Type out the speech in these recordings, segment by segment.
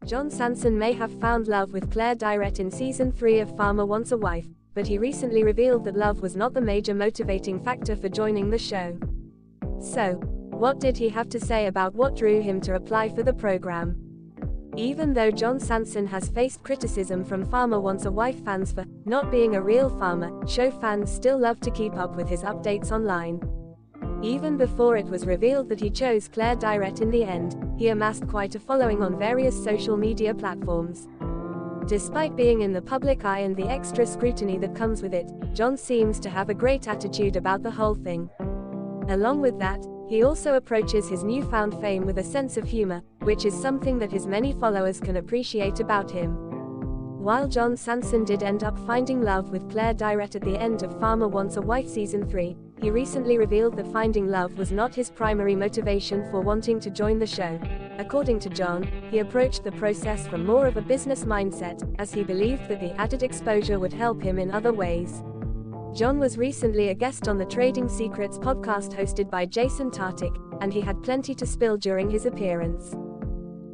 John Sansone may have found love with Claire Direct in Season 3 of Farmer Wants a Wife, but he recently revealed that love was not the major motivating factor for joining the show. So, what did he have to say about what drew him to apply for the program? Even though John Sansone has faced criticism from Farmer Wants a Wife fans for not being a real farmer, show fans still love to keep up with his updates online. Even before it was revealed that he chose Claire Direct in the end, he amassed quite a following on various social media platforms. Despite being in the public eye and the extra scrutiny that comes with it, John seems to have a great attitude about the whole thing. Along with that, he also approaches his newfound fame with a sense of humor, which is something that his many followers can appreciate about him. While John Sansone did end up finding love with Claire Direct at the end of Farmer Wants a Wife Season 3, he recently revealed that finding love was not his primary motivation for wanting to join the show. According to John, he approached the process from more of a business mindset, as he believed that the added exposure would help him in other ways. John was recently a guest on the Trading Secrets podcast hosted by Jason Tartick, and he had plenty to spill during his appearance.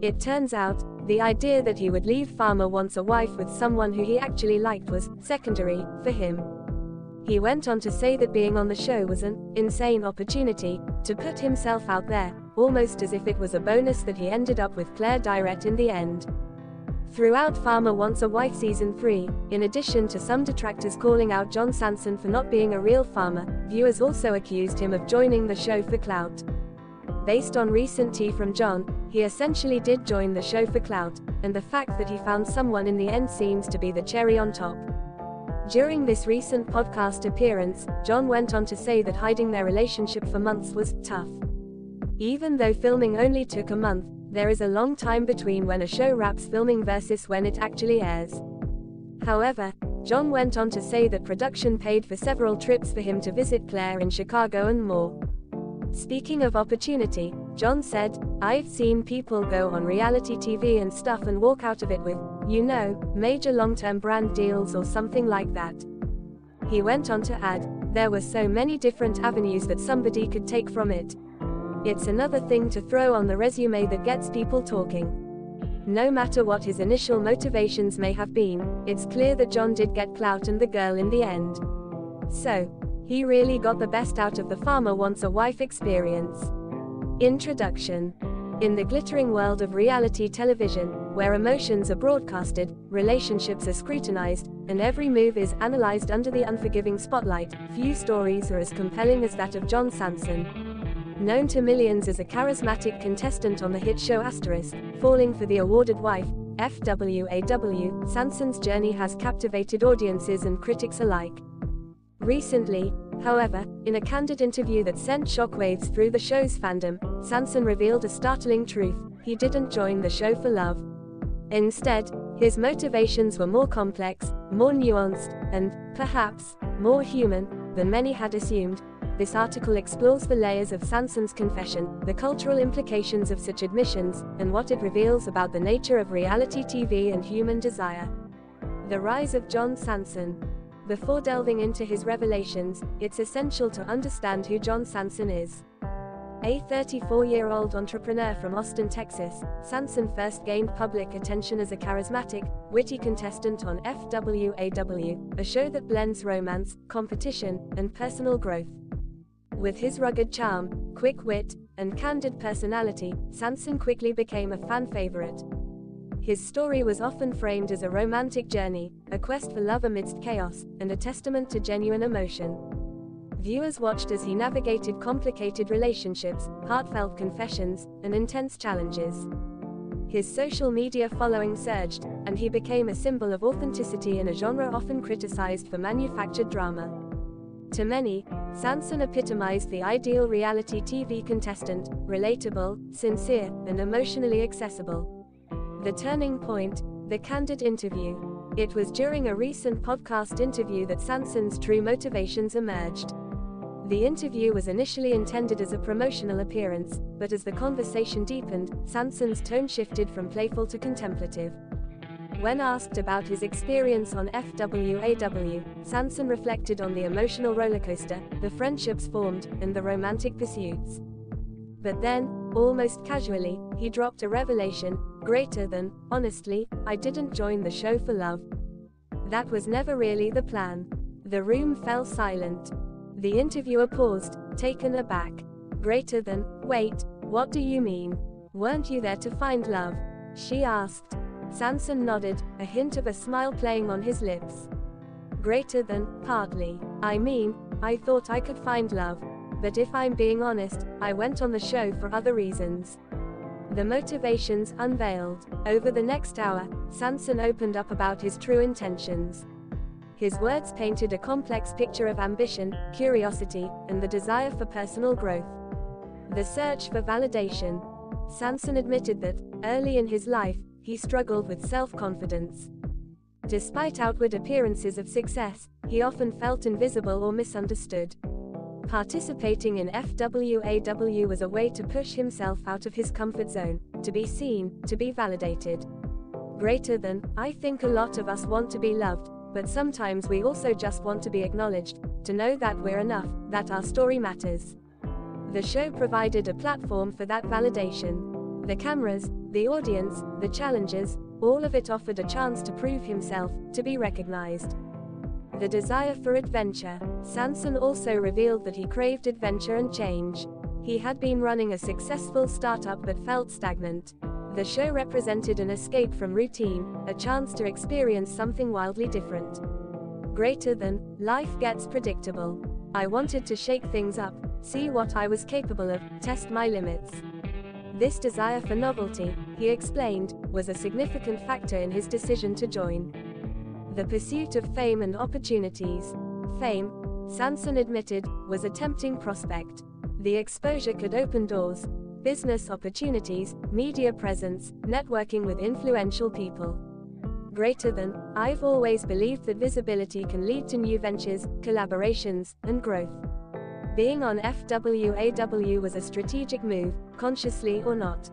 It turns out, the idea that he would leave Farmer Wants a Wife with someone who he actually liked was secondary for him. He went on to say that being on the show was an insane opportunity to put himself out there, almost as if it was a bonus that he ended up with Claire Direct in the end. Throughout Farmer Wants a Wife Season 3, in addition to some detractors calling out John Sansone for not being a real farmer, viewers also accused him of joining the show for clout. Based on recent tea from John, he essentially did join the show for clout, and the fact that he found someone in the end seems to be the cherry on top. During this recent podcast appearance, John went on to say that hiding their relationship for months was tough. Even though filming only took a month, there is a long time between when a show wraps filming versus when it actually airs. However, John went on to say that production paid for several trips for him to visit Claire in Chicago and more. Speaking of opportunity, John said, "I've seen people go on reality TV and stuff and walk out of it with, major long-term brand deals or something like that." He went on to add, "There were so many different avenues that somebody could take from it. It's another thing to throw on the resume that gets people talking." No matter what his initial motivations may have been, it's clear that John did get clout and the girl in the end. So, he really got the best out of the Farmer Wants a Wife experience. Introduction. In the glittering world of reality television, where emotions are broadcasted, relationships are scrutinized, and every move is analyzed under the unforgiving spotlight, few stories are as compelling as that of John Sansone. Known to millions as a charismatic contestant on the hit show Falling for the Awarded Wife, FWAW, Sansone's journey has captivated audiences and critics alike. Recently, however, in a candid interview that sent shockwaves through the show's fandom, Sansone revealed a startling truth: he didn't join the show for love. Instead, his motivations were more complex, more nuanced, and, perhaps, more human than many had assumed. This article explores the layers of Sansone's confession, the cultural implications of such admissions, and what it reveals about the nature of reality TV and human desire. The rise of John Sansone. Before delving into his revelations, it's essential to understand who John Sansone is. A 34-year-old entrepreneur from Austin, Texas, Sansone first gained public attention as a charismatic, witty contestant on FWAW, a show that blends romance, competition, and personal growth. With his rugged charm, quick wit, and candid personality, Sansone quickly became a fan favorite. His story was often framed as a romantic journey, a quest for love amidst chaos, and a testament to genuine emotion. Viewers watched as he navigated complicated relationships, heartfelt confessions, and intense challenges. His social media following surged, and he became a symbol of authenticity in a genre often criticized for manufactured drama. To many, Sansone epitomized the ideal reality TV contestant: relatable, sincere, and emotionally accessible. The turning point, the candid interview. It was during a recent podcast interview that Sansone's true motivations emerged. The interview was initially intended as a promotional appearance, but as the conversation deepened, Sansone's tone shifted from playful to contemplative. When asked about his experience on FWAW, Sansone reflected on the emotional rollercoaster, the friendships formed, and the romantic pursuits. But then, almost casually, he dropped a revelation: Greater than, honestly, I didn't join the show for love. That was never really the plan. The room fell silent. The interviewer paused, taken aback. Greater than, wait, what do you mean? Weren't you there to find love? She asked. Sansone nodded, a hint of a smile playing on his lips. Greater than, partly. I mean, I thought I could find love. But if I'm being honest, I went on the show for other reasons. The motivations unveiled. Over the next hour, Sansone opened up about his true intentions. His words painted a complex picture of ambition, curiosity, and the desire for personal growth. The search for validation. Sansone admitted that, early in his life, he struggled with self-confidence. Despite outward appearances of success, he often felt invisible or misunderstood. Participating in FWAW was a way to push himself out of his comfort zone, to be seen, to be validated. Greater than, I think a lot of us want to be loved, but sometimes we also just want to be acknowledged, to know that we're enough, that our story matters. The show provided a platform for that validation. The cameras, the audience, the challenges, all of it offered a chance to prove himself, to be recognized. The desire for adventure. Sansone also revealed that he craved adventure and change. He had been running a successful startup but felt stagnant. The show represented an escape from routine, a chance to experience something wildly different. Greater than, life gets predictable. I wanted to shake things up, see what I was capable of, test my limits. This desire for novelty, he explained, was a significant factor in his decision to join. The pursuit of fame and opportunities. Fame, Sansone admitted, was a tempting prospect. The exposure could open doors, business opportunities, media presence, networking with influential people. Greater than, I've always believed that visibility can lead to new ventures, collaborations, and growth. Being on FWAW was a strategic move, consciously or not.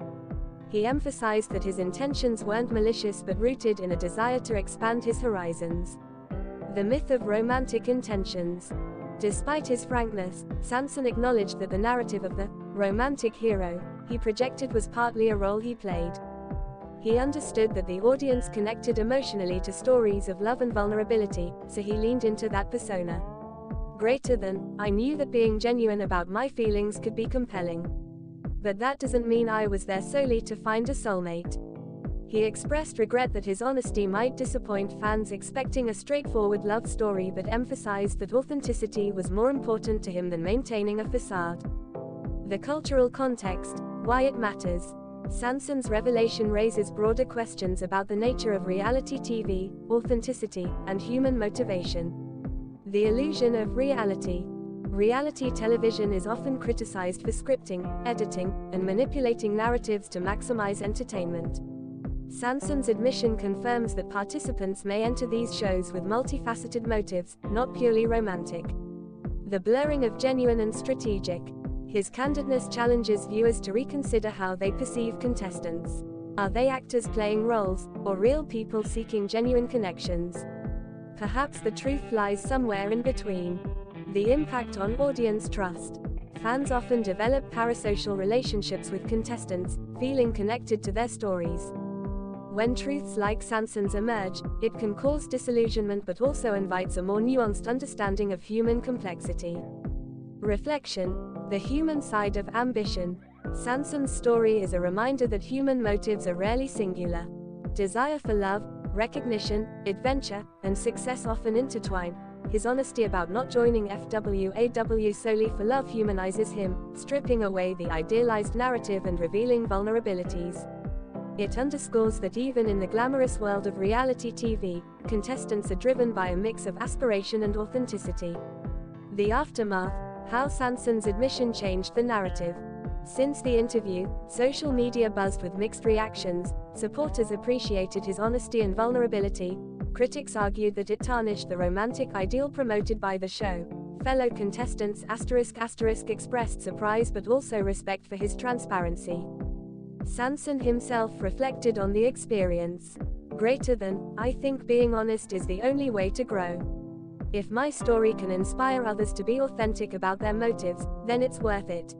He emphasized that his intentions weren't malicious but rooted in a desire to expand his horizons. The myth of romantic intentions. Despite his frankness, Sansone acknowledged that the narrative of the romantic hero he projected was partly a role he played. He understood that the audience connected emotionally to stories of love and vulnerability, so he leaned into that persona. Greater than, I knew that being genuine about my feelings could be compelling. But that doesn't mean I was there solely to find a soulmate. He expressed regret that his honesty might disappoint fans expecting a straightforward love story but emphasized that authenticity was more important to him than maintaining a facade. The cultural context, why it matters. Sansone's revelation raises broader questions about the nature of reality TV, authenticity, and human motivation. The illusion of reality. Reality television is often criticized for scripting, editing, and manipulating narratives to maximize entertainment. Sansone's admission confirms that participants may enter these shows with multifaceted motives, not purely romantic. The blurring of genuine and strategic. His candidness challenges viewers to reconsider how they perceive contestants. Are they actors playing roles, or real people seeking genuine connections? Perhaps the truth lies somewhere in between. The impact on audience trust. Fans often develop parasocial relationships with contestants, feeling connected to their stories. When truths like Sansone's emerge, it can cause disillusionment but also invites a more nuanced understanding of human complexity. Reflection. The human side of ambition. Sansone's story is a reminder that human motives are rarely singular. Desire for love, recognition, adventure, and success often intertwine. His honesty about not joining FWAW solely for love humanizes him, stripping away the idealized narrative and revealing vulnerabilities. It underscores that even in the glamorous world of reality TV, contestants are driven by a mix of aspiration and authenticity. The aftermath. How Sansone's admission changed the narrative. Since the interview, social media buzzed with mixed reactions. Supporters appreciated his honesty and vulnerability. Critics argued that it tarnished the romantic ideal promoted by the show. Fellow contestants *** expressed surprise but also respect for his transparency. Sansone himself reflected on the experience. Greater than, I think being honest is the only way to grow. If my story can inspire others to be authentic about their motives, then it's worth it.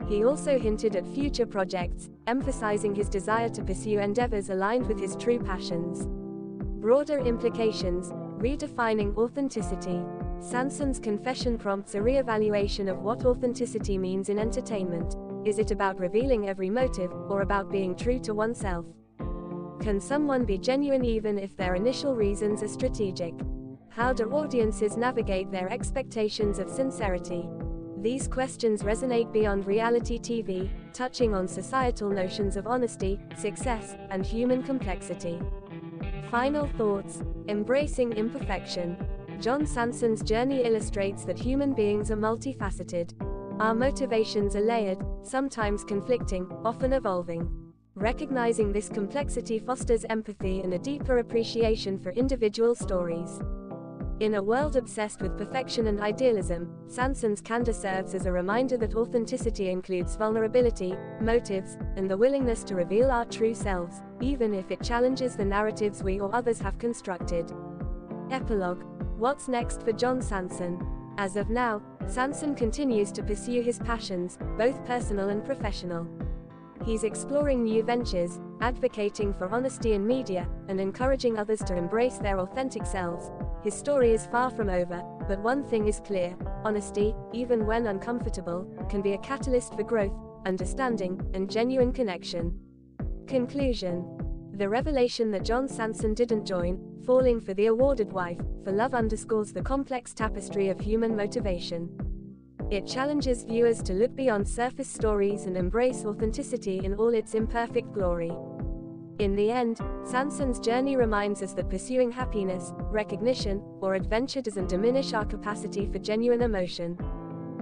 He also hinted at future projects. emphasizing his desire to pursue endeavors aligned with his true passions. Broader implications: redefining authenticity. Sansone's confession prompts a re-evaluation of what authenticity means in entertainment. Is it about revealing every motive, or about being true to oneself? Can someone be genuine even if their initial reasons are strategic? How do audiences navigate their expectations of sincerity? These questions resonate beyond reality TV, touching on societal notions of honesty, success, and human complexity. Final thoughts: embracing imperfection. John Sansone's journey illustrates that human beings are multifaceted. Our motivations are layered, sometimes conflicting, often evolving. Recognizing this complexity fosters empathy and a deeper appreciation for individual stories. In a world obsessed with perfection and idealism, Sansone's candor serves as a reminder that authenticity includes vulnerability, motives, and the willingness to reveal our true selves, even if it challenges the narratives we or others have constructed. Epilogue: what's next for John Sansone? As of now, Sansone continues to pursue his passions, both personal and professional. He's exploring new ventures, advocating for honesty in media, and encouraging others to embrace their authentic selves. His story is far from over, but one thing is clear: honesty, even when uncomfortable, can be a catalyst for growth, understanding, and genuine connection. Conclusion: the revelation that John Sansone didn't join, falling for the awarded wife, for love underscores the complex tapestry of human motivation. It challenges viewers to look beyond surface stories and embrace authenticity in all its imperfect glory. In the end, Sansone's journey reminds us that pursuing happiness, recognition, or adventure doesn't diminish our capacity for genuine emotion.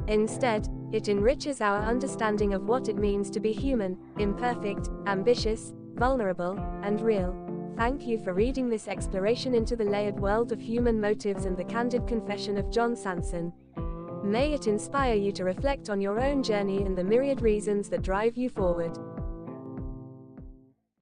Instead, it enriches our understanding of what it means to be human, imperfect, ambitious, vulnerable, and real. Thank you for reading this exploration into the layered world of human motives and the candid confession of John Sansone. May it inspire you to reflect on your own journey and the myriad reasons that drive you forward.